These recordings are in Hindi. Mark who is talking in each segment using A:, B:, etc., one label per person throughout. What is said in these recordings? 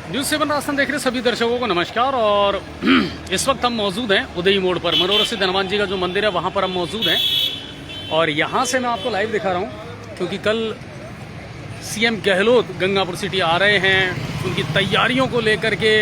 A: न्यूज़ 7 राजस्थान देख रहे सभी दर्शकों को नमस्कार। और इस वक्त हम मौजूद हैं उदयी मोड़ पर, मनोरथ सिद्ध हनुमान जी का जो मंदिर है वहाँ पर हम मौजूद हैं। और यहाँ से मैं आपको लाइव दिखा रहा हूँ क्योंकि कल सीएम गहलोत गंगापुर सिटी आ रहे हैं। उनकी तैयारियों को लेकर के,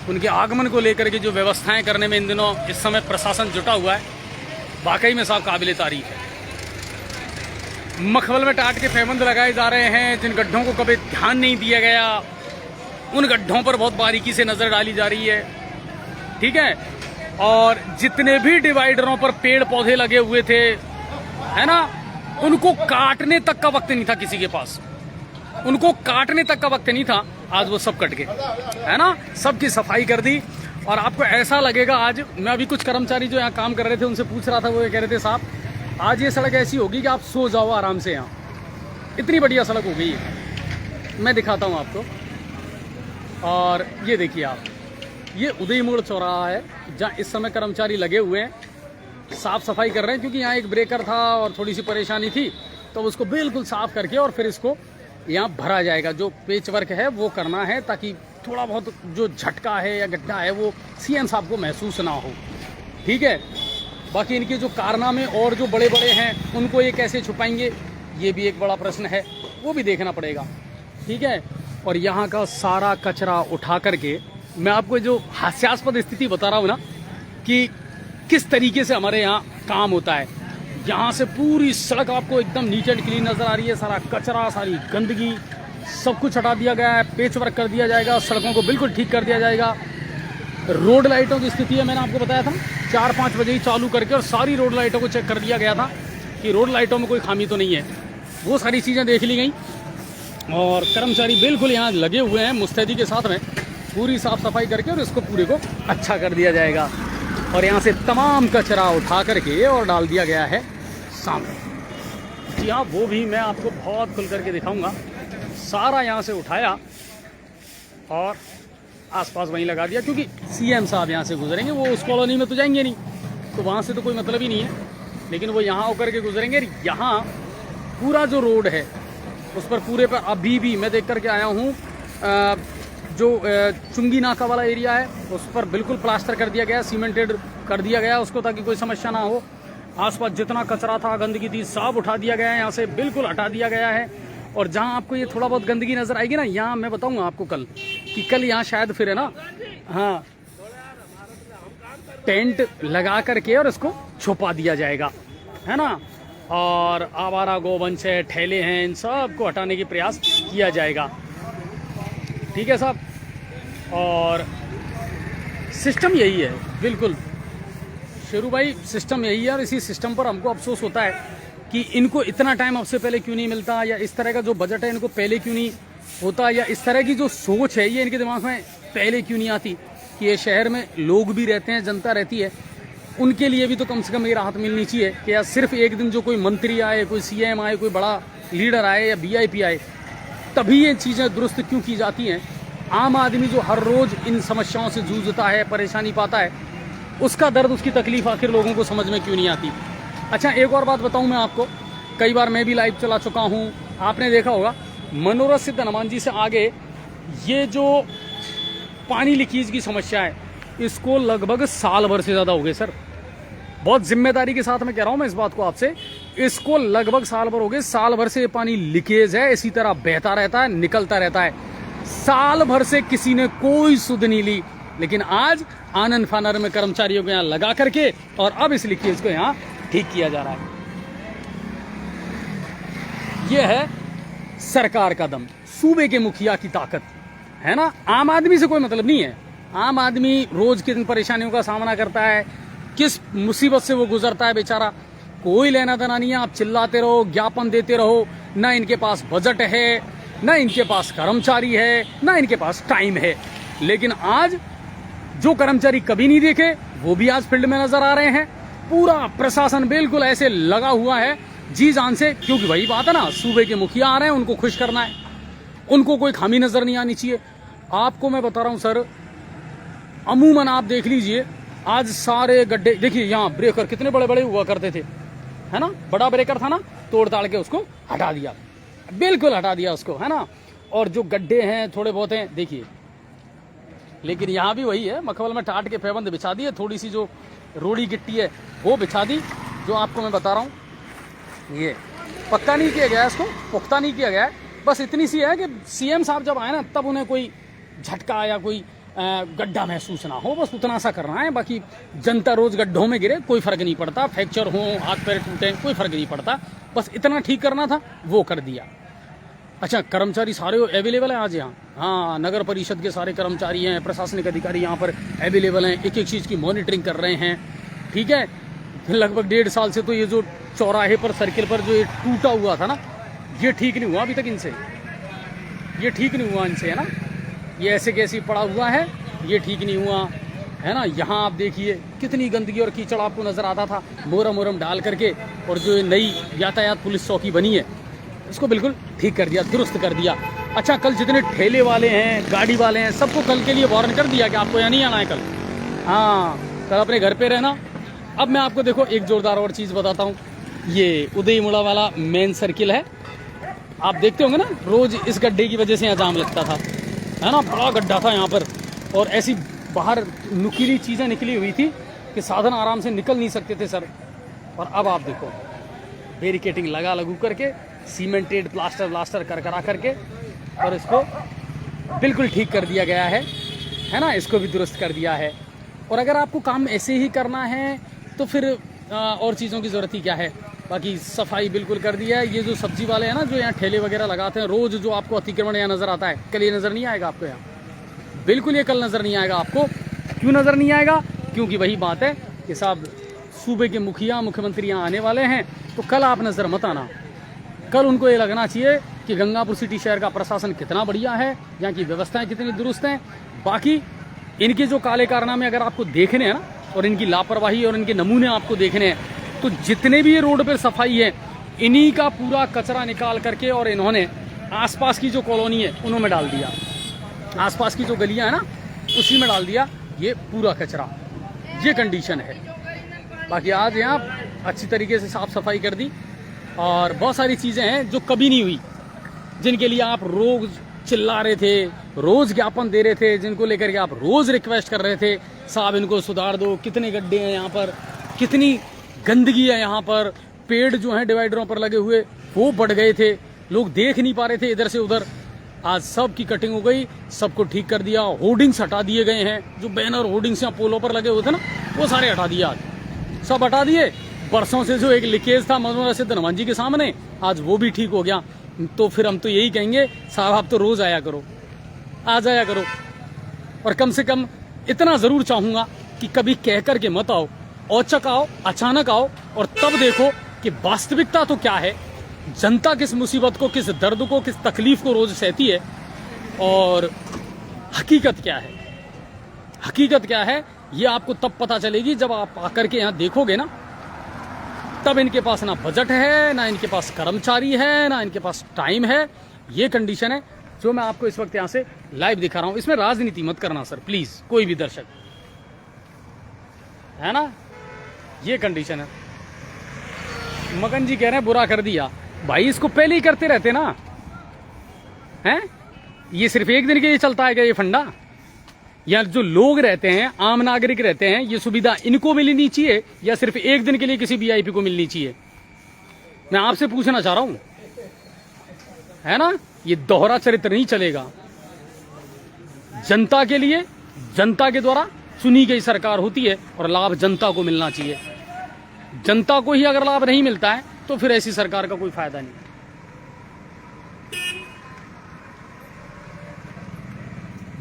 A: उनके आगमन को लेकर के जो व्यवस्थाएँ करने में इन दिनों इस समय प्रशासन जुटा हुआ है, वाकई में साहब काबिल तारीफ है। मखमल में टाट के पैबंद लगाए जा रहे हैं। जिन गड्ढों को कभी ध्यान नहीं दिया गया, उन गड्ढों पर बहुत बारीकी से नजर डाली जा रही है, ठीक है। और जितने भी डिवाइडरों पर पेड़ पौधे लगे हुए थे, है ना, उनको काटने तक का वक्त नहीं था किसी के पास। उनको काटने तक का वक्त नहीं था, आज वो सब कट गए, है ना। सबकी सफाई कर दी। और आपको ऐसा लगेगा, आज मैं अभी कुछ कर्मचारी जो यहाँ काम कर रहे थे उनसे पूछ रहा था, वो ये कह रहे थे साहब आज ये सड़क ऐसी होगी कि आप सो जाओ आराम से। यहाँ इतनी बढ़िया सड़क हो गई है। मैं दिखाता हूँ आपको। और ये देखिए आप, ये उदयी मोड़ चौराहा है जहाँ इस समय कर्मचारी लगे हुए हैं, साफ सफाई कर रहे हैं। क्योंकि यहाँ एक ब्रेकर था और थोड़ी सी परेशानी थी, तो उसको बिल्कुल साफ करके और फिर इसको यहाँ भरा जाएगा। जो पेच वर्क है वो करना है ताकि थोड़ा बहुत जो झटका है या गड्ढा है वो सीएम साहब को महसूस ना हो, ठीक है। बाकी इनके जो कारनामे और जो बड़े बड़े हैं उनको ये कैसे छुपाएंगे, ये भी एक बड़ा प्रश्न है, वो भी देखना पड़ेगा, ठीक है। और यहाँ का सारा कचरा उठा करके मैं आपको जो हास्यास्पद स्थिति बता रहा हूँ ना कि किस तरीके से हमारे यहाँ काम होता है। यहाँ से पूरी सड़क आपको एकदम नीट एंड क्लीन नज़र आ रही है। सारा कचरा, सारी गंदगी, सब कुछ हटा दिया गया है। पेच वर्क कर दिया जाएगा, सड़कों को बिल्कुल ठीक कर दिया जाएगा। रोड लाइटों की स्थिति है, मैंने आपको बताया था 4-5 बजे ही चालू करके, और सारी रोड लाइटों को चेक कर दिया गया था कि रोड लाइटों में कोई खामी तो नहीं है। वो सारी चीज़ें देख ली गई और कर्मचारी बिल्कुल यहाँ लगे हुए हैं मुस्तैदी के साथ में, पूरी साफ सफाई करके और इसको पूरे को अच्छा कर दिया जाएगा। और यहाँ से तमाम कचरा उठा करके और डाल दिया गया है सामने। जी हाँ, वो भी मैं आपको बहुत खुल करके दिखाऊंगा। सारा यहाँ से उठाया और आसपास वहीं लगा दिया, क्योंकि सीएम साहब यहाँ से गुजरेंगे, वो उस कॉलोनी में तो जाएंगे नहीं, तो वहाँ से तो कोई मतलब ही नहीं है। लेकिन वो यहाँ होकर के गुजरेंगे। यहाँ पूरा जो रोड है उस पर पूरे पर अभी भी मैं देख करके आया हूँ, जो चुंगी नाका वाला एरिया है उस पर बिल्कुल प्लास्टर कर दिया गया, सीमेंटेड कर दिया गया उसको, ताकि कोई समस्या ना हो। आसपास जितना कचरा था, गंदगी थी, सब उठा दिया गया है, यहाँ से बिल्कुल हटा दिया गया है। और जहाँ आपको ये थोड़ा बहुत गंदगी नज़र आएगी ना, यहाँ मैं बताऊँगा आपको कल कि कल यहाँ शायद फिर है ना, हाँ, टेंट लगा करके और इसको छुपा दिया जाएगा, है ना। और आवारा गोवंश है, ठेले हैं, इन सब को हटाने की प्रयास किया जाएगा, ठीक है साहब। और सिस्टम यही है, बिल्कुल शेरू भाई, सिस्टम यही है। और इसी सिस्टम पर हमको अफसोस होता है कि इनको इतना टाइम अब से पहले क्यों नहीं मिलता, या इस तरह का जो बजट है इनको पहले क्यों नहीं होता, या इस तरह की जो सोच है ये इनके दिमाग में पहले क्यों नहीं आती कि ये शहर में लोग भी रहते हैं, जनता रहती है, उनके लिए भी तो कम से कम ये राहत मिलनी चाहिए कि यार सिर्फ एक दिन जो कोई मंत्री आए, कोई सीएम आए, कोई बड़ा लीडर आए या वीआईपी आए, तभी ये चीज़ें दुरुस्त क्यों की जाती हैं। आम आदमी जो हर रोज़ इन समस्याओं से जूझता है, परेशानी पाता है, उसका दर्द, उसकी तकलीफ आखिर लोगों को समझ में क्यों नहीं आती। अच्छा, एक और बात बताऊं मैं आपको, कई बार मैं भी लाइव चला चुका हूं, आपने देखा होगा मनोरथ सिद्ध हनुमान जी से आगे ये जो पानी लीकेज की समस्या है, इसको लगभग साल भर से ज़्यादा हो गए सर। बहुत जिम्मेदारी के साथ मैं कह रहा हूं मैं इस बात को आपसे, इसको लगभग साल भर हो गए। साल भर से ये पानी लीकेज है, इसी तरह बहता रहता है, निकलता रहता है। साल भर से किसी ने कोई सुध नहीं ली। लेकिन आज आनंद फानर में कर्मचारियों को यहाँ लगा करके और अब इस लीकेज को यहाँ ठीक किया जा रहा है। यह है सरकार का दम, सूबे के मुखिया की ताकत, है ना। आम आदमी से कोई मतलब नहीं है। आम आदमी रोज किन परेशानियों का सामना करता है, किस मुसीबत से वो गुजरता है बेचारा, कोई लेना देना नहीं है। आप चिल्लाते रहो, ज्ञापन देते रहो, ना इनके पास बजट है, ना इनके पास कर्मचारी है, ना इनके पास टाइम है। लेकिन आज जो कर्मचारी कभी नहीं देखे वो भी आज फील्ड में नजर आ रहे हैं। पूरा प्रशासन बिल्कुल ऐसे लगा हुआ है जी जान से, क्योंकि वही बात है ना, सूबे के मुखिया आ रहे हैं, उनको खुश करना है, उनको कोई खामी नजर नहीं आनी चाहिए। आपको मैं बता रहा हूं सर, अमूमन आप देख लीजिए आज सारे गड्ढे देखिए, यहाँ ब्रेकर कितने बड़े बड़े हुआ करते थे, है ना, बड़ा ब्रेकर था ना, तोड़ ताड़ के उसको हटा दिया, बिल्कुल हटा दिया उसको, है ना। और जो गड्ढे हैं थोड़े बहुत हैं, देखिए लेकिन यहाँ भी वही है, मखमल में टाट के पैबंद बिछा दिए, थोड़ी सी जो रोड़ी गिट्टी है वो बिछा दी, जो आपको मैं बता रहा हूँ। ये पक्का नहीं किया गया है, इसको पुख्ता नहीं किया गया है, बस इतनी सी है कि सीएम साहब जब आए ना तब उन्हें कोई झटका या कोई गड्ढा महसूस ना हो, बस उतना सा करना है। बाकी जनता रोज गड्ढों में गिरे कोई फर्क नहीं पड़ता, फ्रैक्चर हो, हाथ पैर टूटे, कोई फर्क नहीं पड़ता, बस इतना ठीक करना था, वो कर दिया। अच्छा, कर्मचारी सारे अवेलेबल हैं आज यहाँ? हाँ, नगर परिषद के सारे कर्मचारी हैं, प्रशासनिक अधिकारी यहाँ पर अवेलेबल हैं, एक एक चीज़ की मॉनिटरिंग कर रहे हैं। ठीक है, लगभग 1.5 साल से तो ये जो चौराहे पर सर्किल पर जो ये टूटा हुआ था ना, ये ठीक नहीं हुआ अभी तक इनसे, ये ठीक नहीं हुआ इनसे, है ना। ये ऐसे कैसे पड़ा हुआ है, ये ठीक नहीं हुआ, है ना। यहाँ आप देखिए कितनी गंदगी और कीचड़ आपको नज़र आता था, मोरम डाल करके। और जो ये नई यातायात पुलिस चौकी बनी है, इसको बिल्कुल ठीक कर दिया, दुरुस्त कर दिया। अच्छा, कल जितने ठेले वाले हैं, गाड़ी वाले हैं, सबको कल के लिए वार्न कर दिया कि आपको यहाँ नहीं आना है कल। हाँ, कल अपने घर पे रहना। अब मैं आपको देखो एक जोरदार और चीज़ बताता हूँ। ये उदयमुड़ा वाला मेन सर्किल है, आप देखते होंगे ना, रोज इस गड्ढे की वजह से यहाँ जाम लगता था, है ना। बड़ा गड्ढा था यहाँ पर, और ऐसी बाहर नुकीली चीज़ें निकली हुई थी कि साधन आराम से निकल नहीं सकते थे सर। और अब आप देखो बैरिकेटिंग लगू करके, सीमेंटेड प्लास्टर करा करके, और इसको बिल्कुल ठीक कर दिया गया है ना। इसको भी दुरुस्त कर दिया है। और अगर आपको काम ऐसे ही करना है तो फिर और चीज़ों की ज़रूरत ही क्या है। बाकी सफाई बिल्कुल कर दिया है। ये जो सब्जी वाले हैं ना, जो यहाँ ठेले वगैरह लगाते हैं, रोज़ जो आपको अतिक्रमण यहाँ नज़र आता है, कल ये नज़र नहीं आएगा आपको यहाँ, बिल्कुल ये कल नज़र नहीं आएगा आपको। क्यों नज़र नहीं आएगा? क्योंकि वही बात है कि साहब सूबे के मुख्यमंत्री यहाँ आने वाले हैं, तो कल आप नज़र मत आना। कल उनको ये लगना चाहिए कि गंगापुर सिटी शहर का प्रशासन कितना बढ़िया है, यहाँ की व्यवस्थाएं कितनी दुरुस्त हैं। बाकी इनके जो काले कारनामे अगर आपको देखने हैं ना, और इनकी लापरवाही और इनके नमूने आपको देखने हैं, तो जितने भी ये रोड पर सफाई है, इन्हीं का पूरा कचरा निकाल करके और इन्होंने आसपास की जो कॉलोनी है उन्होंने डाल दिया, आसपास की जो गलियां हैं ना उसी में डाल दिया ये पूरा कचरा। ये कंडीशन है। बाकी आज यहाँ अच्छी तरीके से साफ सफाई कर दी, और बहुत सारी चीज़ें हैं जो कभी नहीं हुई, जिनके लिए आप रोज चिल्ला रहे थे, रोज ज्ञापन दे रहे थे, जिनको लेकर के आप रोज रिक्वेस्ट कर रहे थे, साहब इनको सुधार दो, कितने गड्ढे हैं यहाँ पर, कितनी गंदगी है यहाँ पर, पेड़ जो हैं डिवाइडरों पर लगे हुए वो बढ़ गए थे, लोग देख नहीं पा रहे थे इधर से उधर। आज सब की कटिंग हो गई, सबको ठीक कर दिया, होर्डिंग्स हटा दिए गए हैं, जो बैनर होर्डिंग्स यहाँ पोलों पर लगे हुए थे ना, वो सारे हटा दिए, आज सब हटा दिए। बरसों से जो एक लीकेज था मनोहर सिद्ध हनुमान जी के सामने, आज वो भी ठीक हो गया। तो फिर हम तो यही कहेंगे, साहब आप तो रोज आया करो, आ जाया करो, और कम से कम इतना जरूर चाहूंगा कि कभी कह करके मत आओ, औचक आओ, अचानक आओ, और तब देखो कि वास्तविकता तो क्या है, जनता किस मुसीबत को, किस दर्द को, किस तकलीफ को रोज सहती है, और हकीकत क्या है। हकीकत क्या है ये आपको तब पता चलेगी जब आप आकर के यहाँ देखोगे ना। तब इनके पास ना बजट है, ना इनके पास कर्मचारी है, ना इनके पास टाइम है। ये कंडीशन है जो मैं आपको इस वक्त यहाँ से लाइव दिखा रहा हूँ। इसमें राजनीति मत करना सर प्लीज, कोई भी दर्शक, है ना। ये कंडीशन है। मगन जी कह रहे हैं बुरा कर दिया, भाई इसको पहले ही करते रहते ना, हैं। ये सिर्फ एक दिन के लिए चलता है क्या ये फंडा? या जो लोग रहते हैं, आम नागरिक रहते हैं, ये सुविधा इनको मिलनी चाहिए या सिर्फ एक दिन के लिए किसी वीआईपी को मिलनी चाहिए? मैं आपसे पूछना चाह रहा हूं, है ना। ये दोहरा चरित्र नहीं चलेगा। जनता के लिए, जनता के द्वारा चुनी गई सरकार होती है, और लाभ जनता को मिलना चाहिए। जनता को ही अगर लाभ नहीं मिलता है तो फिर ऐसी सरकार का कोई फायदा नहीं।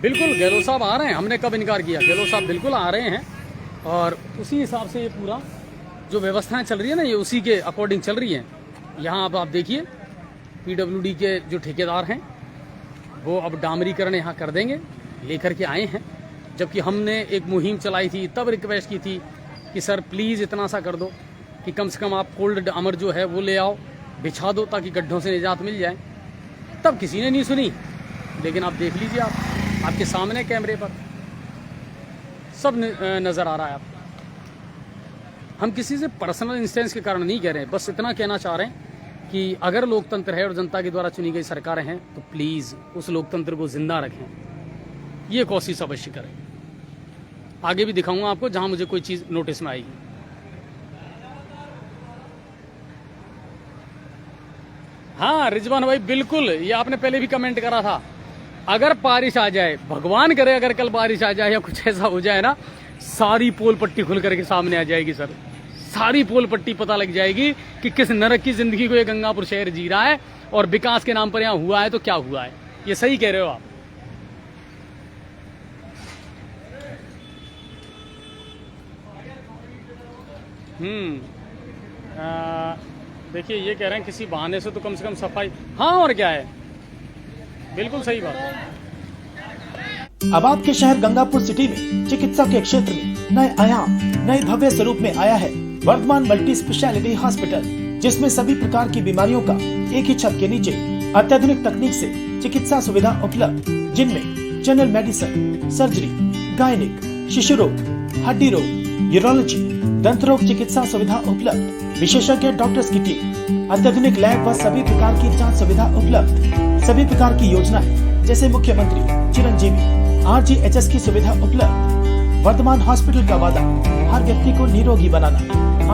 A: बिल्कुल गहलोत साहब आ रहे हैं, हमने कब इनकार किया, गहलोत साहब बिल्कुल आ रहे हैं, और उसी हिसाब से ये पूरा जो व्यवस्थाएं चल रही है ना, ये उसी के अकॉर्डिंग चल रही हैं। यहाँ अब आप देखिए पीडब्ल्यूडी के जो ठेकेदार हैं वो अब डामरीकरण यहाँ कर देंगे, लेकर के आए हैं। जबकि हमने एक मुहिम चलाई थी, तब रिक्वेस्ट की थी कि सर प्लीज़ इतना सा कर दो कि कम से कम आप कोल्ड डामर जो है वो ले आओ, बिछा दो, ताकि गड्ढों से निजात मिल जाए। तब किसी ने नहीं सुनी। लेकिन आप देख लीजिए, आपके सामने कैमरे पर सब नज़र आ रहा है आपको। हम किसी से पर्सनल इंस्टेंस के कारण नहीं कह रहे हैं, बस इतना कहना चाह रहे हैं कि अगर लोकतंत्र है और जनता के द्वारा चुनी गई सरकारें हैं तो प्लीज़ उस लोकतंत्र को जिंदा रखें। ये कोशिश अवश्य करें। आगे भी दिखाऊंगा आपको जहां मुझे कोई चीज़ नोटिस में आएगी। हाँ रिजवान भाई बिल्कुल, ये आपने पहले भी कमेंट करा था, अगर बारिश आ जाए, भगवान करे अगर कल बारिश आ जाए या कुछ ऐसा हो जाए ना, सारी पोल पट्टी खुल करके सामने आ जाएगी सर। सारी पोल पट्टी पता लग जाएगी कि किस नरक की जिंदगी को ये गंगापुर शहर जी रहा है और विकास के नाम पर यहाँ हुआ है तो क्या हुआ है। ये सही कह रहे हो आप। देखिए ये कह रहे हैं किसी बहाने से तो कम से कम सफाई, हाँ और क्या है, बिल्कुल सही बात है।
B: अब आपके शहर गंगापुर सिटी में चिकित्सा के क्षेत्र में नए आयाम, नए भव्य स्वरूप में आया है वर्धमान मल्टी स्पेशलिटी हॉस्पिटल, जिसमें सभी प्रकार की बीमारियों का एक ही छत के नीचे अत्याधुनिक तकनीक से चिकित्सा सुविधा उपलब्ध, जिनमें जनरल मेडिसिन, सर्जरी, गायनिक, शिशु रोग, हड्डी रोग, यूरोलॉजी, दंत रोग चिकित्सा सुविधा उपलब्ध, विशेषज्ञ डॉक्टर्स की टीम, अत्याधुनिक लैब व सभी प्रकार की जांच सुविधा उपलब्ध, सभी प्रकार की योजनाएं जैसे मुख्यमंत्री चिरंजीवी RGHS की सुविधा उपलब्ध। वर्धमान हॉस्पिटल का वादा हर व्यक्ति को निरोगी बनाना।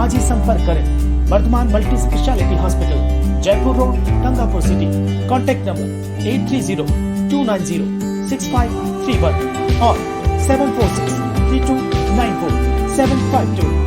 B: आज ही संपर्क करें Vardhman multi speciality hospital, Jaipur road, Gangapur city. Contact number 8302906531 और 7463294 752।